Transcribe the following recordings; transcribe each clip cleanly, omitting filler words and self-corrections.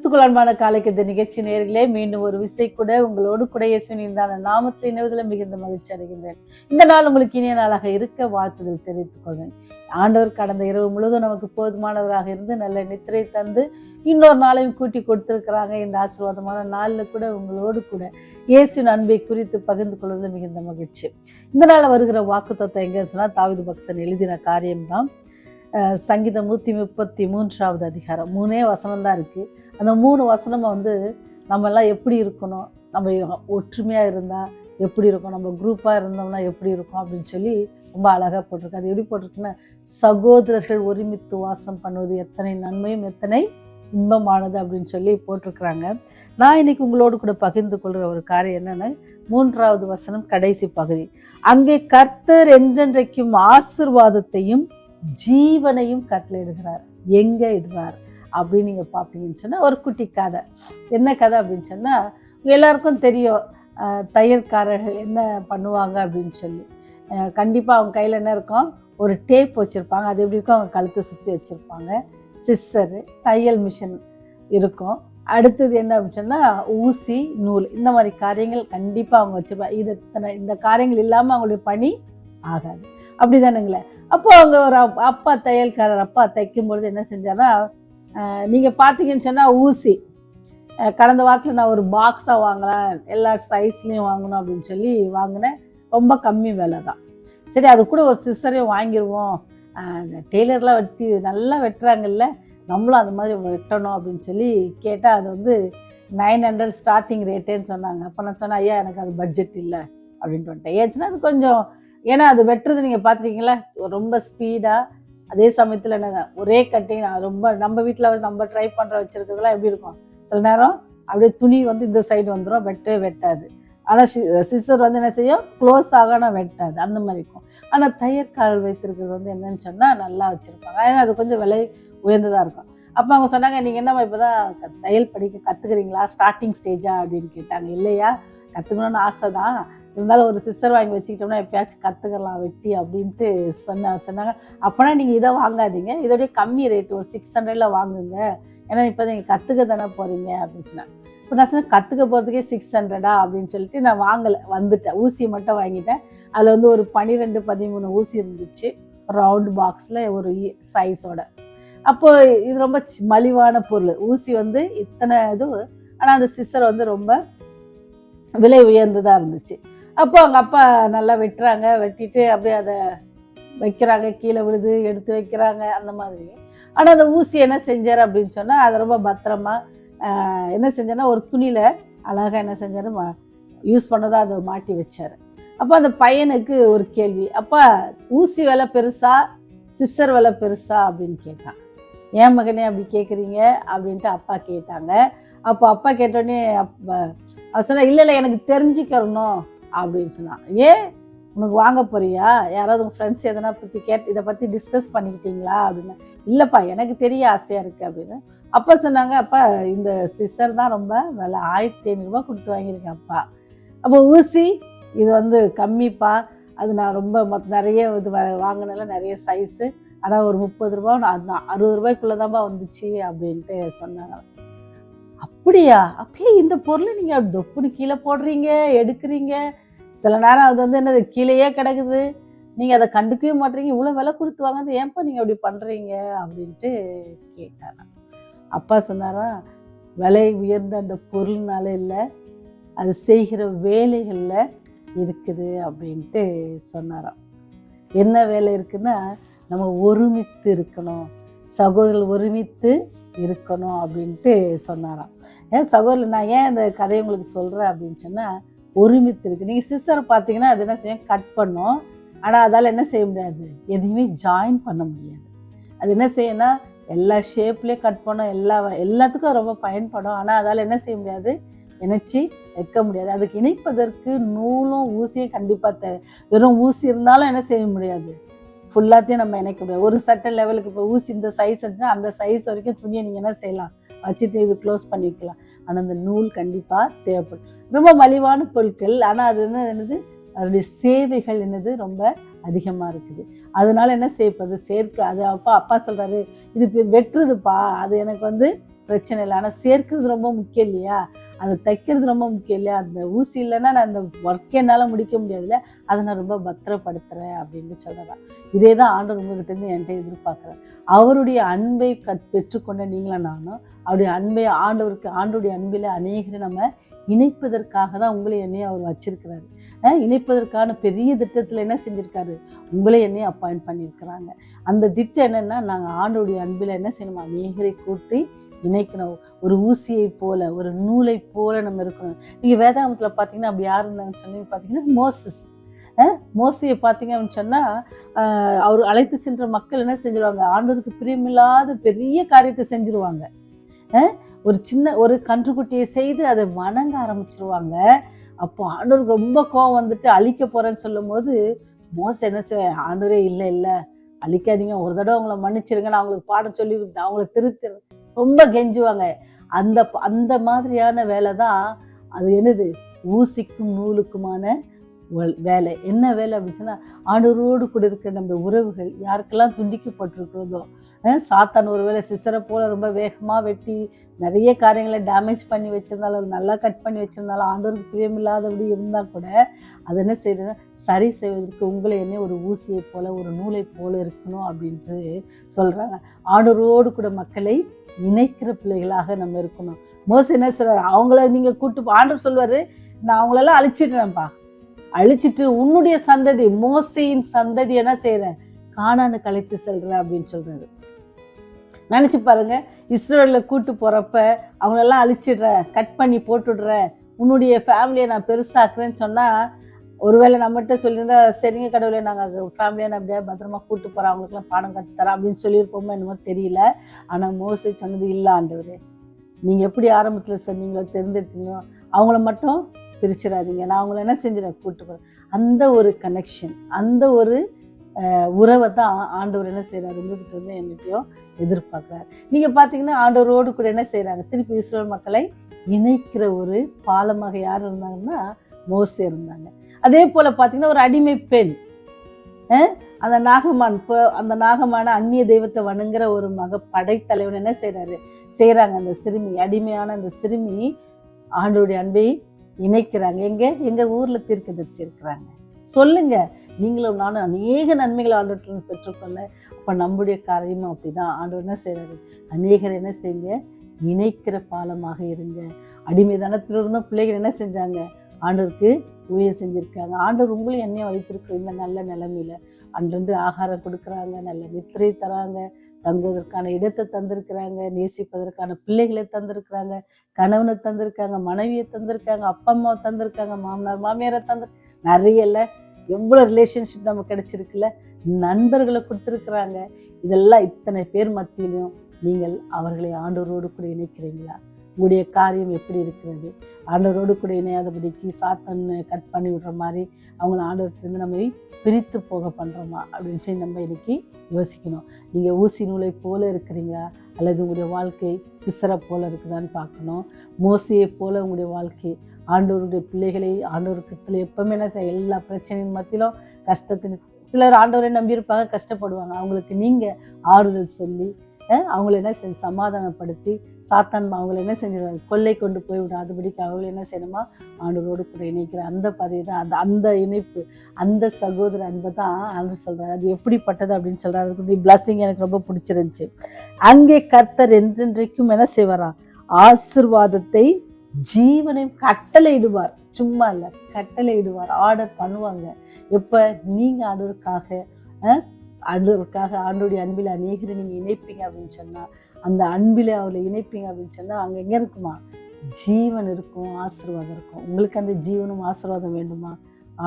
கிறிஸ்துக்குள் அன்பான காலைக்கு இந்த நிகழ்ச்சி நேர்களே, மீண்டும் ஒரு விசை கூட உங்களோடு கூட இயேசுவின் நாமத்தில் இணைவதில் மிகுந்த மகிழ்ச்சி அடைகின்றேன். இந்த நாள் உங்களுக்கு இனிய நாளாக இருக்க வாழ்த்துதல் தெரிவித்துக் கொள்வேன். ஆண்டவர் கடந்த இரவு முழுவதும் நமக்கு போதுமானவராக இருந்து நல்ல நித்திரை தந்து இன்னொரு நாளையும் கூட்டி கொடுத்திருக்கிறாங்க. இந்த ஆசீர்வாதமான நாளில் கூட உங்களோடு கூட இயேசுவின் அன்பை குறித்து பகிர்ந்து கொள்வது மிகுந்த மகிழ்ச்சி. இந்த நாளில் வருகிற வாக்குத்தத்தம் எங்க சொன்னா, தாவீது பக்தன் எழுதின காரியம்தான். சங்கீதம் 133 அதிகாரம் 3 வசனம் தான் இருக்கு. அந்த 3 வசனமும் நம்ம எல்லாம் எப்படி இருக்கணும், நம்ம ஒற்றுமையாக இருந்தால் எப்படி இருக்கும், நம்ம குரூப்பாக இருந்தோம்னா எப்படி இருக்கும் அப்படின்னு சொல்லி ரொம்ப அழகாக போட்டிருக்கு. அது எப்படி போட்டிருக்குன்னா, சகோதரர்கள் ஒருமித்து வாசம் பண்ணுவது எத்தனை நன்மையும் எத்தனை இன்பமானது அப்படின்னு சொல்லி போட்டிருக்கிறாங்க. நான் இன்னைக்கு உங்களோடு கூட பகிர்ந்து கொள்கிற ஒரு காரியம் என்னன்னா, 3வது வசனம் கடைசி பகுதி. அங்கே கர்த்தர் என்றென்றைக்கும் ஆசீர்வாதத்தையும் ஜீவனையும் கட்டளையிடுகிறார். எங்க இடுறார் அப்படின்னு நீங்க பார்ப்பீங்கன்னு சொன்னா, ஒரு குட்டி கதை. என்ன கதை அப்படின்னு சொன்னா, எல்லாருக்கும் தெரியும் தையற்காரர்கள் என்ன பண்ணுவாங்க அப்படின்னு சொல்லி. கண்டிப்பா அவங்க கையில என்ன இருக்கும், ஒரு டேப் வச்சிருப்பாங்க. அது எப்படி இருக்கும், அவங்க கழுத்தை சுற்றி வச்சிருப்பாங்க. சிஸ்ஸரு, தையல் மிஷின் இருக்கும். அடுத்தது என்ன அப்படின்னு சொன்னா, ஊசி, நூல், இந்த மாதிரி காரியங்கள் கண்டிப்பா அவங்க வச்சிருப்பாங்க. இந்த காரியங்கள் இல்லாம அவங்களுடைய பணி ஆகாது. அப்படிதானுங்களே. அப்போ அவங்க ஒரு அப்பா தையல்காரர் அப்பா தைக்கும் பொழுது என்ன செஞ்சாருன்னா, நீங்க பார்த்தீங்கன்னு சொன்னா, ஊசி கடந்த வாரத்தில் நான் ஒரு பாக்ஸாக வாங்கலாம், எல்லா சைஸ்லையும் வாங்கணும் அப்படின்னு சொல்லி வாங்கினேன். ரொம்ப கம்மி விலை தான். சரி, அது கூட ஒரு சிஸ்ஸரையும் வாங்கிடுவோம், டெய்லர்லாம் வெட்டி நல்லா வெட்டுறாங்கல்ல, நம்மளும் அது மாதிரி வெட்டணும் அப்படின்னு சொல்லி கேட்டால், அது 900 ஸ்டார்டிங் ரேட்டேன்னு சொன்னாங்க. அப்போ நான் சொன்னேன், ஐயா எனக்கு அது பட்ஜெட் இல்லை அப்படின்ட்டு வந்துட்டேன். ஏச்சுன்னா அது கொஞ்சம், ஏன்னா அது வெட்டுறது நீங்கள் பார்த்துருக்கீங்களா, ரொம்ப ஸ்பீடாக, அதே சமயத்தில் என்ன ஒரே கட்டிங். ரொம்ப நம்ம வீட்டில் நம்ம ட்ரை பண்ணுற வச்சுருக்கிறதுலாம் எப்படி இருக்கும், சில நேரம் அப்படியே துணி இந்த சைடு வந்துடும், வெட்டவே வெட்டாது. ஆனால் சிஸ்டர் என்ன செய்யும், க்ளோஸ் ஆகணும், வெட்டாது, அந்த மாதிரி இருக்கும். ஆனால் தையற்காரர் வைத்திருக்கிறது என்னன்னு சொன்னால் நல்லா வச்சுருப்பாங்க. ஏன்னா அது கொஞ்சம் விலை உயர்ந்ததாக இருக்கும். அப்போ அவங்க சொன்னாங்க, நீங்கள் என்னம்மா இப்போ தான் தையல் படிக்க கற்றுக்குறீங்களா, ஸ்டார்டிங் ஸ்டேஜா அப்படின்னு கேட்டாங்க. இல்லையா, கற்றுக்கணும்னு ஆசை தான், இருந்தாலும் ஒரு சிஸ்டர் வாங்கி வச்சுக்கிட்டோம்னா எப்பயாச்சும் கற்றுக்கலாம் வெட்டி அப்படின்ட்டு சொன்னாங்க. அப்போனா நீங்கள் இதை வாங்காதீங்க, இதோடைய கம்மி ரேட்டு ஒரு 600 வாங்குங்க, ஏன்னா இப்போ நீங்கள் கற்றுக்க தானே போகிறீங்க அப்படின்னு சொன்னேன். இப்போ நான் சொன்னேன், கற்றுக்க போகிறதுக்கே 600 அப்படின்னு சொல்லிட்டு நான் வாங்கலை, வந்துட்டேன். ஊசியை மட்டும் வாங்கிட்டேன். அதில் ஒரு 12-13 ஊசி இருந்துச்சு, ரவுண்ட் பாக்ஸில் ஒரு சைஸோட. அப்போது இது ரொம்ப மலிவான பொருள். ஊசி இத்தனை இது, ஆனால் அந்த சிஸ்டர் ரொம்ப விலை உயர்ந்ததாக இருந்துச்சு. அப்போ அவங்க அப்பா நல்லா வெட்டுறாங்க, வெட்டிட்டு அப்படியே அதை வைக்கிறாங்க, கீழே விழுது எடுத்து வைக்கிறாங்க, அந்த மாதிரி. ஆனால் அந்த ஊசி என்ன செஞ்சார் அப்படின்னு சொன்னால், அதை ரொம்ப பத்திரமா என்ன செஞ்சார்னா, ஒரு துணியில் அழகாக என்ன செஞ்சார், யூஸ் பண்ணதாக அதை மாட்டி வச்சார். அப்போ அந்த பையனுக்கு ஒரு கேள்வி, அப்பா ஊசி விலை பெருசா சிஸ்டர் விலை பெருசா அப்படின்னு கேட்டான். ஏன் மகனே அப்படி கேட்குறீங்க அப்படின்ட்டு அப்பா கேட்டாங்க. அப்போ அப்பா கேட்டோடனே அவன் சொன்னா, இல்லை எனக்கு தெரிஞ்சுக்கணும் அப்படின்னு சொன்னான். ஏன், உனக்கு வாங்க போறியா, யாராவது உங்கள் ஃப்ரெண்ட்ஸ் எதனா பற்றி இதை பற்றி டிஸ்கஸ் பண்ணிக்கிட்டீங்களா அப்படின்னா, இல்லைப்பா எனக்கு தெரிய ஆசையாக இருக்குது அப்படின்னு. அப்பா சொன்னாங்க, அப்பா இந்த சிஸ்டர் தான் ரொம்ப விலை, 1500 கொடுத்து வாங்கியிருக்கேன் அப்பா. அப்போ ஊசி இது கம்மிப்பா, அது நான் ரொம்ப நிறைய இது வாங்கினால நிறைய சைஸு, ஆனால் ஒரு 30 ரூபா, 60 ரூபாய்க்குள்ளே தான்ப்பா வந்துச்சு அப்படின்ட்டு சொன்னாங்க. அப்படியா, அப்பயே இந்த பொருளை நீங்கள் தொப்புன்னு கீழே போடுறீங்க, எடுக்கிறீங்க, சில நேரம் அது என்னது கீழேயே கிடக்குது, நீங்கள் அதை கண்டுக்கவே மாட்டீங்க, இவ்வளோ விலை கொடுத்து வாங்க, ஏன்ப்பா நீங்கள் அப்படி பண்ணுறீங்க அப்படின்ட்டு கேட்டாங்க. அப்பா சொன்னாரா, விலை உயர்ந்த அந்த பொருள்னால இல்லை, அது செய்கிற வேலைகளில் இருக்குது அப்படின்ட்டு சொன்னாராம். என்ன வேலை இருக்குன்னா, நம்ம ஒருமித்து இருக்கணும், சகோதரர்கள் ஒருமித்து இருக்கணும் அப்படின்ட்டு சொன்னாராம். ஏன் சகோதரர், நான் ஏன் இந்த கதையை உங்களுக்கு சொல்கிறேன் அப்படின்னு சொன்னால், ஒருமித்து இருக்குது. நீங்கள் சிஸ்டரை பார்த்தீங்கன்னா அது என்ன செய்யும், கட் பண்ணும், ஆனால் அதால் என்ன செய்ய முடியாது, எதையுமே ஜாயின் பண்ண முடியாது. அது என்ன செய்யணும்னா, எல்லா ஷேப்லேயே கட் பண்ணும், எல்லாத்துக்கும் ரொம்ப பயன்படும், ஆனால் அதால் என்ன செய்ய முடியாது, இணைச்சி வைக்க முடியாது. அதுக்கு இணைப்பதற்கு நூலும் ஊசியும் கண்டிப்பாக தேவை. வெறும் ஊசி இருந்தாலும் என்ன செய்ய முடியாது, ஃபுல்லாத்தையும் நம்ம இணைக்க முடியாது. ஒரு சர்டன் லெவலுக்கு இப்போ ஊசி இந்த சைஸ் இருந்துச்சுன்னா அந்த சைஸ் வரைக்கும் துணியை நீங்கள் என்ன செய்யலாம், வச்சுட்டு இது க்ளோஸ் பண்ணிக்கலாம். ஆனால் அந்த நூல் கண்டிப்பாக தேவைப்படும். ரொம்ப மலிவான பொருட்கள், ஆனால் அது என்னது, அதனுடைய சேவைகள் ரொம்ப அதிகமாக இருக்குது. அதனால என்ன செய்யப்படுது, சேர்க்க அது அப்பா சொல்கிறாரு, இது வெட்டுறதுப்பா, அது எனக்கு பிரச்சனை இல்லை. ஆனால் சேர்க்கிறது ரொம்ப முக்கியம் இல்லையா, அதை தைக்கிறது ரொம்ப முக்கியம் இல்லையா, அந்த ஊசி இல்லைன்னா நான் அந்த ஒர்க்கை என்னால் முடிக்க முடியாதுல்ல, அதை நான் ரொம்ப பத்திரப்படுத்துகிறேன் அப்படின்னு சொல்கிறேன். இதே தான் ஆண்டவர் உங்ககிட்டேருந்து என்கிட்ட எதிர்பார்க்குறேன். அவருடைய அன்பை பெற்றுக்கொண்ட நீங்களும் நானும் அவருடைய அன்பை ஆண்டவருடைய அன்பில் அநேகரை நம்ம இணைப்பதற்காக தான் உங்களை என்னையும் அவர் வச்சிருக்கிறாரு. இணைப்பதற்கான பெரிய திட்டத்தில் என்ன செஞ்சுருக்காரு, உங்களே என்னையும் அப்பாயிண்ட் பண்ணியிருக்கிறாங்க. அந்த திட்டம் என்னென்னா, நாங்கள் ஆண்டவருடைய அன்பில் என்ன செய்யணும், அநேகரை கூட்டி இணைக்கணும். ஒரு ஊசியை போல, ஒரு நூலை போல நம்ம இருக்கணும். நீங்கள் வேதாகமத்தில் பார்த்தீங்கன்னா அப்படி யார் இருந்தாங்கன்னு சொன்னீங்க பார்த்தீங்கன்னா மோசையை பார்த்தீங்க அப்படின்னு சொன்னால், அவர் அழைத்து சென்ற மக்கள் என்ன செஞ்சிருவாங்க, ஆண்டவருக்கு பிரியமில்லாத பெரிய காரியத்தை செஞ்சிருவாங்க. ஒரு கன்றுக்குட்டியை செய்து அதை வணங்க ஆரம்பிச்சிருவாங்க. அப்போ ஆண்டவருக்கு ரொம்ப கோவம் வந்துட்டு அழிக்க போறேன்னு சொல்லும் போது மோசை என்ன செய்ய, ஆண்டவரே இல்லை அழிக்காதீங்க, ஒரு தடவை அவங்கள மன்னிச்சிருங்க, நான் அவங்களுக்கு பாடம் சொல்லி அவங்கள திருத்தி ரொம்ப கெஞ்சுவாங்க. அந்த மாதிரியான வேலை தான் அது. என்னது, ஊசிக்கும் நூலுக்குமான வேலை. என்ன வேலை அப்படின்னு சொன்னா, ஆண்டவரோடு கூட இருக்கிற நம்ம உறவுகள் யாருக்கெல்லாம் துண்டிக்கப்பட்டிருக்கிறதோ, சாத்தான் ஒருவேளை சிசரை போல ரொம்ப வேகமாக வெட்டி நிறைய காரியங்களை டேமேஜ் பண்ணி வச்சிருந்தாலும், நல்லா கட் பண்ணி வச்சிருந்தாலும், ஆண்டவருக்கு பிரியமில்லாதபடி இருந்தால் கூட அதை என்ன செய்யறது, சரி செய்வதற்கு உங்களை என்ன ஒரு ஊசியை போல, ஒரு நூலை போல இருக்கணும் அப்படின்ட்டு சொல்றாங்க. ஆண்டவரோடு கூட மக்களை இணைக்கிற பிள்ளைகளாக நம்ம இருக்கணும். மோசே என்ன சொல்றாரு, அவங்கள நீங்க ஆண்டவர் சொல்வாரு, நான் அவங்களெல்லாம் அழிச்சிடுறேன்ப்பா, அழிச்சிட்டு உன்னுடைய சந்ததி, மோசையின் சந்ததி என்ன செய்யறேன், கானானுக்கு அழைத்து செல்றேன் அப்படின்னு சொல்றாரு. நினைச்சு பாருங்க, இஸ்ரேல கூட்டு போறப்ப அவங்களெல்லாம் அழிச்சிடுறேன், கட் பண்ணி போட்டுடுறேன், உன்னுடைய ஃபேமிலியை நான் பெருசாக்குறேன்னு சொன்னா, ஒருவேளை நம்மகிட்ட சொல்லியிருந்தா, சரிங்க கடவுளை நாங்கள் ஃபேமிலியை நான் அப்படியே பத்திரமா கூட்டு போறோம், அவங்களுக்குலாம் பாடம் கற்றுத்தரேன் அப்படின்னு சொல்லியிருப்போமோ என்னமோ தெரியல. ஆனா மோசே சொன்னது, இல்லை ஆண்டவரே, நீங்க எப்படி ஆரம்பத்துல சொன்னீங்களோ, தெரிஞ்சிருக்கீங்களோ, அவங்கள மட்டும் பிரிச்சிடாதீங்க, நான் அவங்கள என்ன செஞ்சிடறேன், கூட்டு போறேன். அந்த ஒரு கனெக்ஷன், அந்த ஒரு உறவை தான் ஆண்டவர் என்ன செய்யறாரு, உங்ககிட்ட இருந்து என்னைக்கையும் எதிர்பார்க்கிறார். நீங்க பாத்தீங்கன்னா ஆண்டவரோடு கூட என்ன செய்யறாங்க, திருப்பி இஸ்ரவேல் மக்களை இணைக்கிற ஒரு பாலமாக யார் இருந்தாங்கன்னா மோசே இருந்தாங்க. அதே போல பாத்தீங்கன்னா ஒரு அடிமை பெண், அந்த நாகமான அந்நிய தெய்வத்தை வணங்குற ஒரு படைத்தலைவன் என்ன செய்யறாங்க, அந்த சிறுமி, அடிமையான அந்த சிறுமி ஆண்டவருடைய அன்பை இணைக்கிறாங்க. எங்க ஊர்ல தீர்க்கதரிசி இருக்கிறாங்க. சொல்லுங்க, நீங்களும் நானும் அநேக நன்மைகளை ஆண்டவர்கிட்ட பெற்றுக்கொள்ள. அப்ப நம்முடைய காரியமும் அப்படிதான். ஆண்டவர் என்ன செய்யறாரு, அநேகர் என்ன செய்யுங்க, இணைக்கிற பாலமாக இருங்க. அடிமைதானத்தில் இருந்தும் பிள்ளைகள் என்ன செஞ்சாங்க, ஆண்டவருக்கு ஊழியம் செஞ்சிருக்காங்க. ஆண்டவர் உங்களையும் என்னையும் வைத்திருக்கிற இந்த நல்ல நிலைமையில அன்றன்று ஆகாரம் கொடுக்குறாங்க, நல்ல நித்திரை தராங்க, தங்குவதற்கான இடத்தை தந்திருக்கிறாங்க, நேசிப்பதற்கான பிள்ளைகளை தந்திருக்கிறாங்க, கணவனை தந்திருக்காங்க, மனைவியை தந்திருக்காங்க, அப்பா அம்மாவை தந்திருக்காங்க, மாமனார் மாமியாரை நிறைய இல்லை, எவ்வளோ ரிலேஷன்ஷிப் நமக்கு கிடைச்சிருக்குல்ல, நண்பர்களை கொடுத்துருக்குறாங்க. இதெல்லாம் இத்தனை பேர் மத்தியிலும் நீங்கள் அவர்களை ஆண்டவரோடு கூட இணைக்கிறீங்களா? உங்களுடைய காரியம் எப்படி இருக்கிறது? ஆண்டவரோடு கூட இணையாதபடிக்கு சாத்தான் கட் பண்ணி விடுற மாதிரி அவங்கள ஆண்டவர்கிட்டருந்து நம்ம பிரித்து போக பண்ணுறோமா அப்படின்னு சொல்லி நம்ம இன்னைக்கு யோசிக்கணும். நீங்கள் ஊசி நூலை போல இருக்கிறீங்களா, அல்லது உங்களுடைய வாழ்க்கை சிசரை போல இருக்குதான்னு பார்க்கணும். மோசையை போல உங்களுடைய வாழ்க்கை ஆண்டவருடைய பிள்ளைகளை ஆண்டவருக்கு எப்பவுமே என்ன செய்ய, எல்லா பிரச்சனையின் மத்தியிலும் கஷ்டத்தின் சிலர் ஆண்டவரை நம்பியிருப்பாங்க, கஷ்டப்படுவாங்க. அவங்களுக்கு நீங்கள் ஆறுதல் சொல்லி அவங்கள என்ன செஞ்சு சமாதானப்படுத்தி, சாத்தான் அவங்கள என்ன செஞ்சிருவாங்க, கொள்ளை கொண்டு போய் விடாதபடிக்கு அவங்கள என்ன செய்யணுமா, ஆண்டவரோடு கூட இணைக்கிற அந்த பதவி தான், அந்த இணைப்பு, அந்த சகோதர அன்பை தான் ஆண்டவர் சொல்றாரு. அது எப்படிப்பட்டது அப்படின்னு சொல்றாரு. அதுக்கு பிளஸிங் எனக்கு ரொம்ப பிடிச்சிருந்துச்சு. அங்கே கர்த்தர் என்றென்றைக்கும் என்ன செய்வாராம், ஆசீர்வாதத்தை ஜீவனையும் கட்டளையிடுவார். சும்மா இல்லை, கட்டளையிடுவார், ஆர்டர் பண்ணுவாங்க. எப்போ நீங்க ஆண்டவருக்காக ஆண்டோடைய அன்பில் அநேகரை நீங்கள் இணைப்பீங்க அப்படின்னு சொன்னால், அந்த அன்பில் அவளை இணைப்பீங்க அப்படின்னு சொன்னால், அங்கே எங்கே இருக்குமா, ஜீவன் இருக்கும், ஆசீர்வாதம் இருக்கும். உங்களுக்கு அந்த ஜீவனும் ஆசீர்வாதம் வேண்டுமா,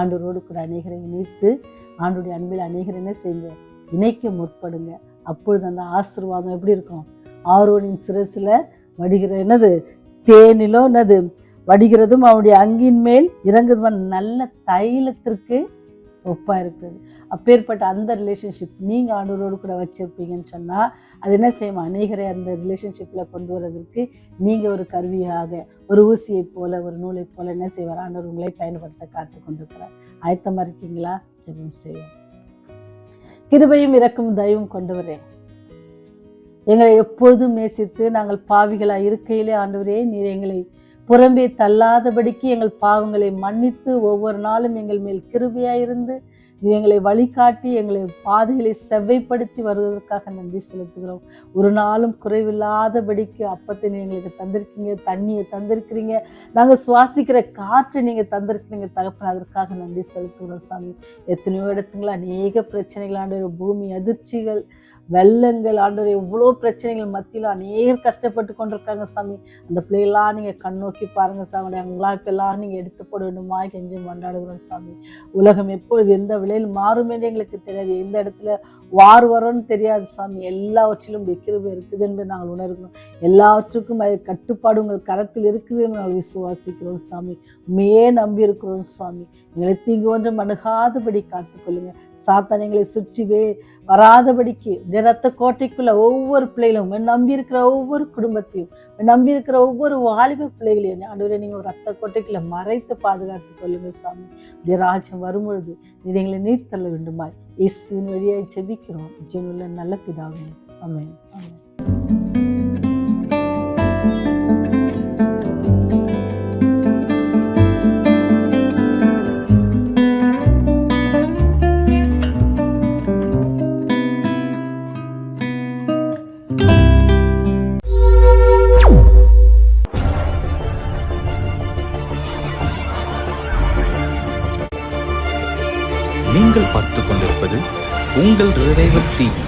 ஆண்டவரோடு கூட அநேகரை இணைத்து ஆண்டோடைய அன்பில் அநேகரை என்ன செய்யுங்க, இணைக்க முற்படுங்க. அப்பொழுது அந்த ஆசீர்வாதம் எப்படி இருக்கும், ஆரோனின் சிரசில் வடிகிற என்னது தேனிலோ என்னது வடிகிறதும் அவனுடைய அங்கின் மேல் இறங்குதும் நல்ல தைலத்திற்கு ஒப்பா இருக்குது. அப்பேற்பட்ட அந்த ரிலேஷன்ஷிப் நீங்கள் ஆண்டவரோடு கூட வச்சிருப்பீங்கன்னு சொன்னால், அது என்ன செய்யும், அநேகரை அந்த ரிலேஷன்ஷிப்பில் கொண்டு வரதற்கு நீங்கள் ஒரு கருவியாக, ஒரு ஊசியை போல, ஒரு நூலை போல என்ன செய்வார், ஆண்டவர் உங்களை பயன்படுத்த காத்து கொண்டிருக்கிறார். ஆயத்தமாக இருக்கீங்களா? ஜெபம் செய்வோம். கிருபையும் இரக்கும் தயவும் கொண்டவரே, எங்களை எப்பொழுதும் நேசித்து நாங்கள் பாவிகளாய் இருக்கையிலே ஆண்டவரே நீர் எங்களை புறம்பே தள்ளாதபடிக்கு எங்கள் பாவங்களை மன்னித்து ஒவ்வொரு நாளும் எங்கள் மேல் கிருபையாயிருந்து எங்களை வழிகாட்டி எங்களை பாதைகளை செவ்வைப்படுத்தி வருவதற்காக நன்றி செலுத்துகிறோம். ஒரு நாளும் குறைவில்லாதபடிக்கு அப்பத்தை எங்களுக்கு தந்திருக்கீங்க, தண்ணியை தந்திருக்கிறீங்க, நாங்கள் சுவாசிக்கிற காற்றை நீங்கள் தந்திருக்கிறீங்க தகப்பன், அதற்காக நன்றி செலுத்துகிறோம் சாமி. எத்தனையோ இடத்துங்களா அநேக பிரச்சனைகள் ஆண்டவர், பூமி அதிர்ச்சிகள், வெள்ளங்கள் ஆண்டவர், எவ்வளோ பிரச்சனைகள் மத்தியில் அநேகர் கஷ்டப்பட்டு கொண்டிருக்காங்க சாமி. அந்த பிள்ளைகளாம் நீங்கள் கண்ணோக்கி பாருங்க சாமி. அவங்களாக்கெல்லாம் நீங்கள் எடுத்து போட வேண்டுமா கெஞ்சி கொண்டாடுகிறோம் சாமி. உலகம் எப்பொழுது எந்த விலையில் மாறும் என்று எங்களுக்கு தெரியாது, எந்த இடத்துல வார் வரும்னு தெரியாது சாமி. எல்லாவற்றிலும் கிருபை இருக்குது என்பதை நாங்கள் உணர்கிறோம். எல்லாவற்றுக்கும் அது கட்டுப்பாடு உங்கள் கரத்தில் இருக்குது என்று நாங்கள் விசுவாசிக்கிறோம் சாமி. உண்மையே நம்பி இருக்கிறோம் சுவாமி. எங்களை தீங்கு ஒன்றும் அணுகாதபடி காத்துக்கொள்ளுங்க. சாத்தான் எங்களை சுற்றிவே வராதபடிக்கு இரத்த கோட்டைக்குள்ள ஒவ்வொரு பிள்ளைகளும் நம்பி இருக்கிற ஒவ்வொரு குடும்பத்தையும் நம்பி இருக்கிற ஒவ்வொரு வாலிப பிள்ளைகளையும் ஆண்டவரே நீங்க ஒரு ரத்த கோட்டைக்குள்ள மறைத்து பாதுகாத்து கொள்ளுங்க சாமி. உடைய ராஜ்யம் வரும்பொழுது நீர் எங்களை நீர் தள்ள வேண்டுமாய் இயேசுவின் வழியாய் ஜெபிக்கிறோம் ஜீவனுள்ள நல்ல பிதாவே, ஆமென். ஆமென். நீங்கள் பார்த்துக் கொண்டிருப்பது உங்கள் ரிவைவல் டிவி.